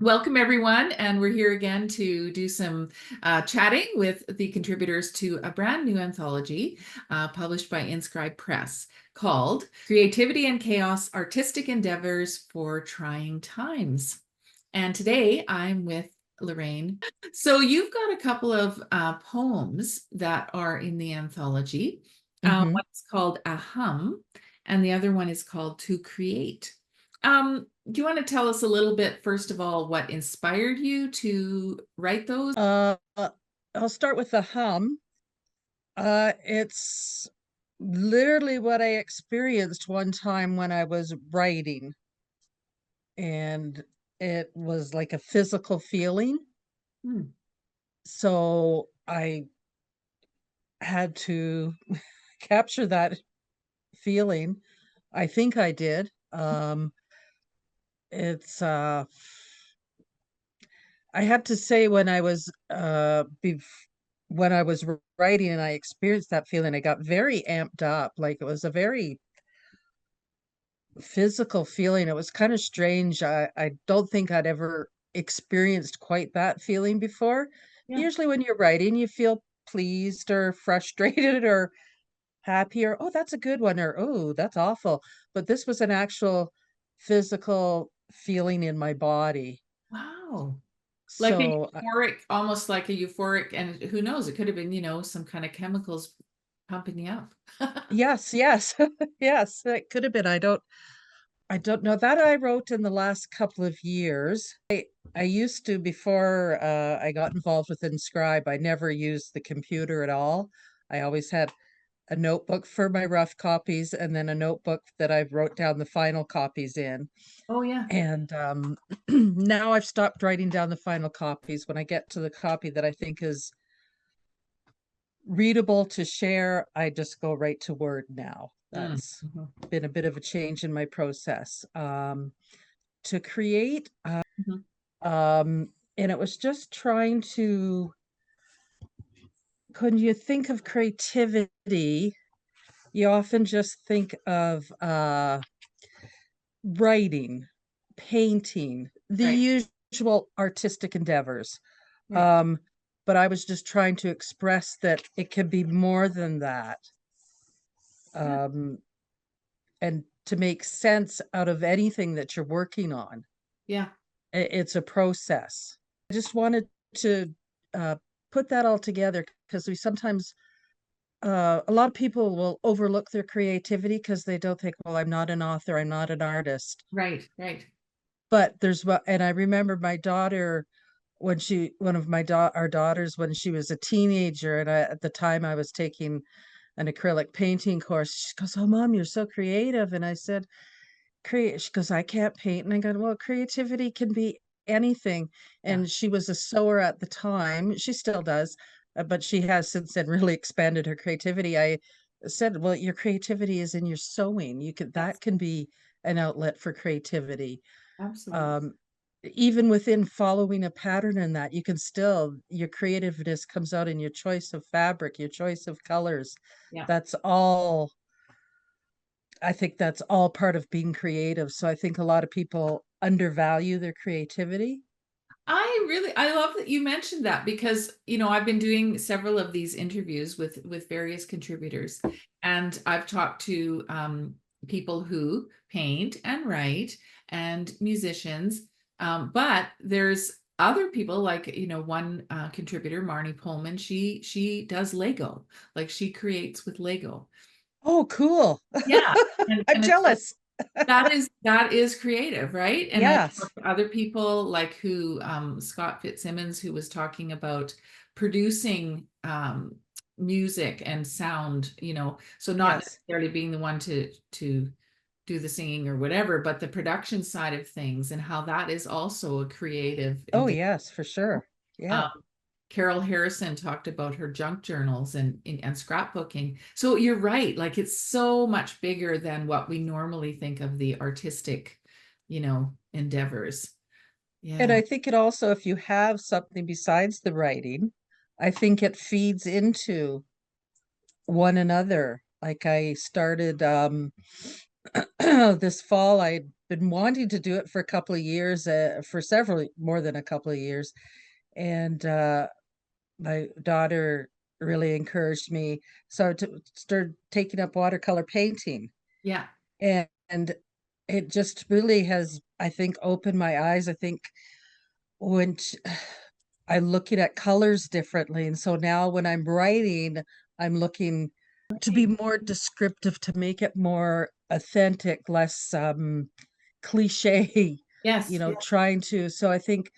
Welcome, everyone. And we're here again to do some chatting with the contributors to a brand new anthology published by InScribe Press called Creativity and Chaos, Artistic Endeavors for Trying Times. And today I'm with Lorraine. So you've got a couple of poems that are in the anthology. Hmm. One's called A Hum, and the other one is called To Create. Do you want to tell us a little bit, first of all, what inspired you to write those? Uh, I'll start with the hum. It's literally what I experienced one time when I was writing, and it was like a physical feeling. Hmm. So I had to capture that feeling. I think I did. It's I have to say when I was writing and I experienced that feeling, I got very amped up. Like it was a very physical feeling. It was kind of strange. I don't think I'd ever experienced quite that feeling before. Yeah. Usually when you're writing, you feel pleased or frustrated or happy or, oh, that's a good one, or oh, that's awful. But this was an actual physical feeling in my body. Wow. Like a So euphoric, almost like a euphoric, and who knows, it could have been, some kind of chemicals pumping you up. yes, yes, yes, it could have been. I don't know that I wrote in the last couple of years. I used to before I got involved with InScribe. I never used the computer at all. I always had a notebook for my rough copies and then a notebook that I wrote down the final copies in. Oh, yeah. And now I've stopped writing down the final copies. When I get to the copy that I think is readable to share, I just go right to Word now. Mm. That's Mhm. been a bit of a change in my process. To create, Mhm. and it was just trying to, when you think of creativity, you often just think of writing, painting, Right, the usual artistic endeavors. right. Um, but I was just trying to express that it can be more than that. Yeah. Um, and to make sense out of anything that you're working on. Yeah. It's a process. I just wanted to uh, put that all together because we sometimes, a lot of people will overlook their creativity because they don't think, well, I'm not an author, I'm not an artist. Right, right. But and I remember my daughter when one of our daughters, when she was a teenager, and at the time I was taking an acrylic painting course. She goes, "Oh, Mom, you're so creative." And I said, create she goes, "I can't paint." And I go, "Well, creativity can be anything." Yeah. And she was a sewer at the time. She still does, but she has since then really expanded her creativity. I said, "Well, your creativity is in your sewing. You can Yes, that can be an outlet for creativity." absolutely. um Even within following a pattern in that, you can still, your creativeness comes out in your choice of fabric, your choice of colors. Yeah. That's all, I think that's all part of being creative. So I think a lot of people undervalue their creativity. I love that you mentioned that because, I've been doing several of these interviews with various contributors, and I've talked to people who paint and write and musicians. But there's other people like, one contributor, Marnie Pullman, she does Lego, like she creates with Lego. Oh, cool. Yeah. And I'm it's like, jealous. that is creative, right? And I've Yes. talked to other people like who Scott Fitzsimmons, who was talking about producing music and sound, so not Yes. necessarily being the one to do the singing or whatever, but the production side of things and how that is also a creative Oh, endeavor. yes, for sure. Um, Yeah. Carol Harrison talked about her junk journals and scrapbooking. So you're right, like it's so much bigger than what we normally think of the artistic, endeavors. And Yeah. I think it also, if you have something besides the writing, I think it feeds into one another. Like I started this fall. I'd been wanting to do it for a couple of years, for several more than a couple of years, and my daughter really encouraged me, so to start taking up watercolor painting, Yeah. and it just really has, I think, opened my eyes. I think when I'm looking at colors differently, and so now when I'm writing, I'm looking to be more descriptive, to make it more authentic, less cliche, Yes. trying to. So I think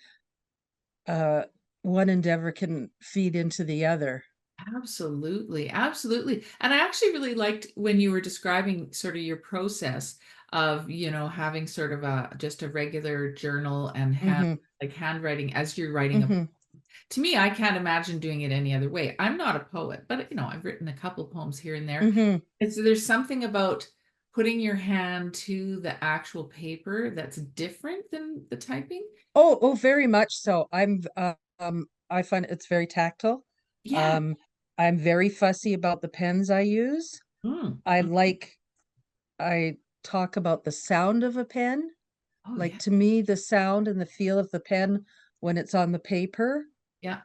uh one endeavor can feed into the other. Absolutely, absolutely. And I actually really liked when you were describing sort of your process of, having sort of a just a regular journal and Hmm. like handwriting as you're writing a book. Hmm. To me, I can't imagine doing it any other way. I'm not a poet, but I've written a couple poems here and there. Hmm. There's something about putting your hand to the actual paper that's different than the typing. Oh, very much so. I find it's very tactile. Yeah. um I'm very fussy about the pens I use. Mm, I mm. like I talk about the sound of a pen. Oh Like, yeah. to me, the sound and the feel of the pen when it's on the paper, Yeah.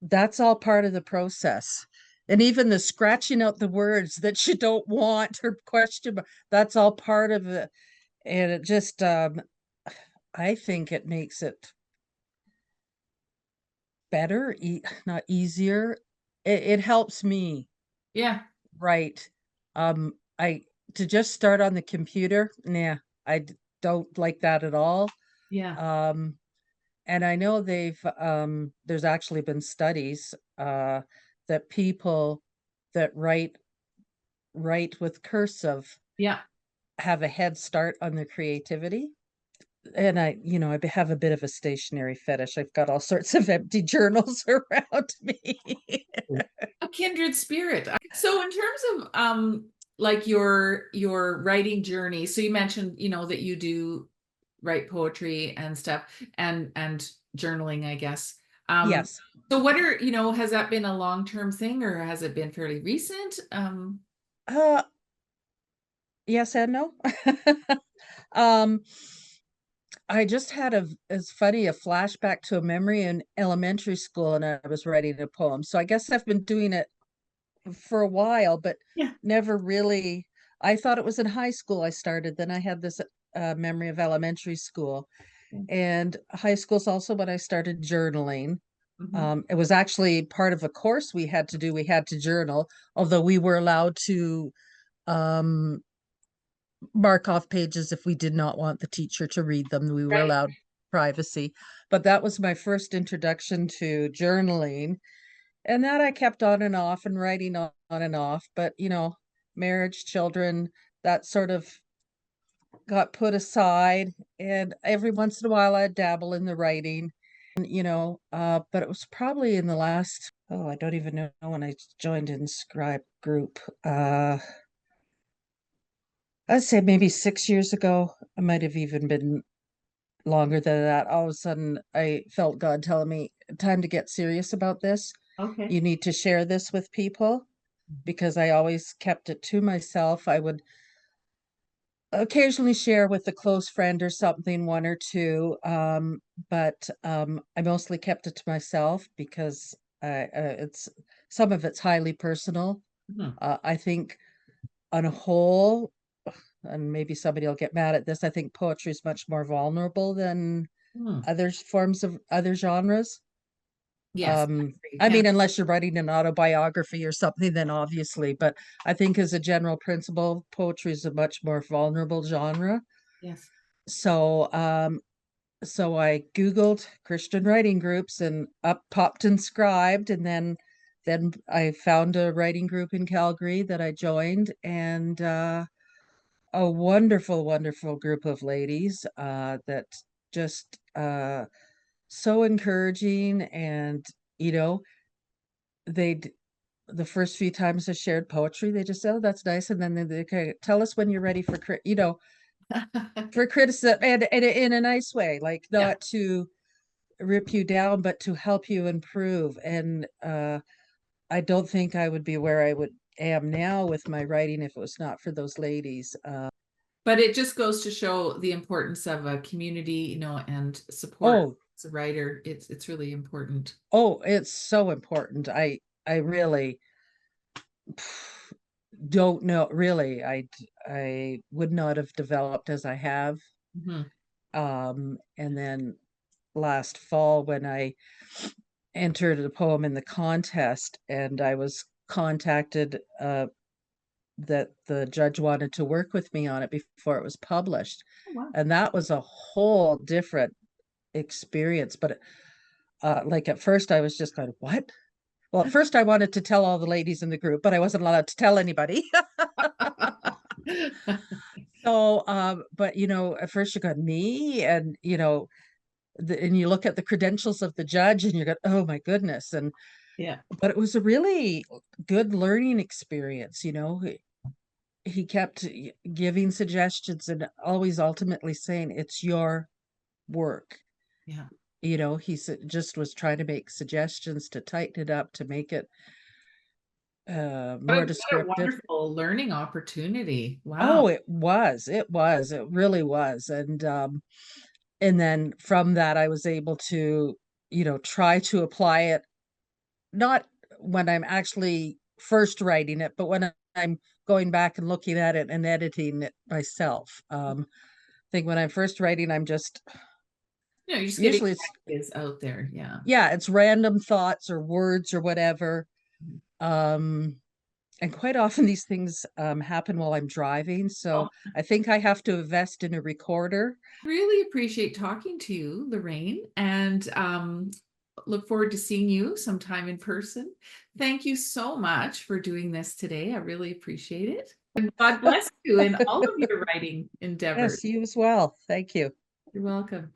that's all part of the process. And even the scratching out the words that you don't want or that's all part of it. And it just, I think it makes it better, not easier. It helps me Yeah. write. I To just start on the computer, nah, don't like that at all. Yeah. Um, And I know there's actually been studies that people that write with cursive Yeah. have a head start on their creativity. And I have a bit of a stationary fetish. I've got all sorts of empty journals around me. A kindred spirit. So in terms of like your writing journey, so you mentioned, that you do write poetry and stuff and journaling, I guess. Um Yes. so what are, has that been a long-term thing or has it been fairly recent? Uh, yes and no. Um, I just had it's funny, a flashback to a memory in elementary school, and I was writing a poem. So I guess I've been doing it for a while, but Yeah. never really. I thought it was in high school I started. Then I had this memory of elementary school, and high school's also when I started journaling. Hmm. It was actually part of a course we had to do. We had to journal, although we were allowed to um, mark off pages if we did not want the teacher to read them. We were Right. allowed privacy. But that was my first introduction to journaling. And that I kept on and off and writing on and off. But, marriage, children, that sort of got put aside. And every once in a while I'd dabble in the writing, but it was probably in the last, oh, I don't even know when I joined InScribe group. I'd say maybe 6 years ago. I might have even been longer than that. All of a sudden I felt God telling me, time to get serious about this. Okay. You need to share this with people, because I always kept it to myself. I would occasionally share with a close friend or something, one or two, but I mostly kept it to myself because it's some of it's highly personal. Mhm. I think on a whole, and maybe somebody will get mad at this, I think poetry is much more vulnerable than Hmm. other forms of other genres. Yes. You I can. mean, unless you're writing an autobiography or something, then obviously, but I think as a general principle, poetry is a much more vulnerable genre. Yes. So, so I Googled Christian writing groups and up popped InScribed, and then I found a writing group in Calgary that I joined, and a wonderful, wonderful group of ladies that just so encouraging. And you know they'd the first few times I shared poetry, they just said, "Oh, that's nice," and then they okay, tell us when you're ready for for criticism, and in a nice way, like Yeah. not to rip you down, but to help you improve. And I don't think I would be where I would am now with my writing if it was not for those ladies. But it just goes to show the importance of a community, you know, and support Oh, as a writer. It's really important. oh, it's so important. I really don't know, really. I would not have developed as I have. Mhm. And then last fall when I entered a poem in the contest and I was contacted that the judge wanted to work with me on it before it was published. Oh, wow. And that was a whole different experience. But like at first I was just kind of, what? Well, at first I wanted to tell all the ladies in the group, but I wasn't allowed to tell anybody. So, but you know, at first you got me and you know, and you look at the credentials of the judge and you go, oh my goodness. And Yeah. but it was a really good learning experience, you know. He kept giving suggestions and always ultimately saying it's your work. Yeah. You know, just was trying to make suggestions to tighten it up to make it more What a descriptive. wonderful learning opportunity. Wow. Oh, it really was. And then from that I was able to, you know, try to apply it, not when I'm actually first writing it, but when I'm going back and looking at it and editing it myself. I think when I'm first writing, I'm just You know, you're just getting usually it's, ideas out there. Yeah. yeah, it's random thoughts or words or whatever. Mhm. Um, and quite often these things happen while I'm driving. Oh, So I think I have to invest in a recorder. really appreciate talking to you, Lorraine, and look forward to seeing you sometime in person. Thank you so much for doing this today. I really appreciate it. And God bless you in all of your writing endeavors. Yes, you as well. Thank you. You're welcome.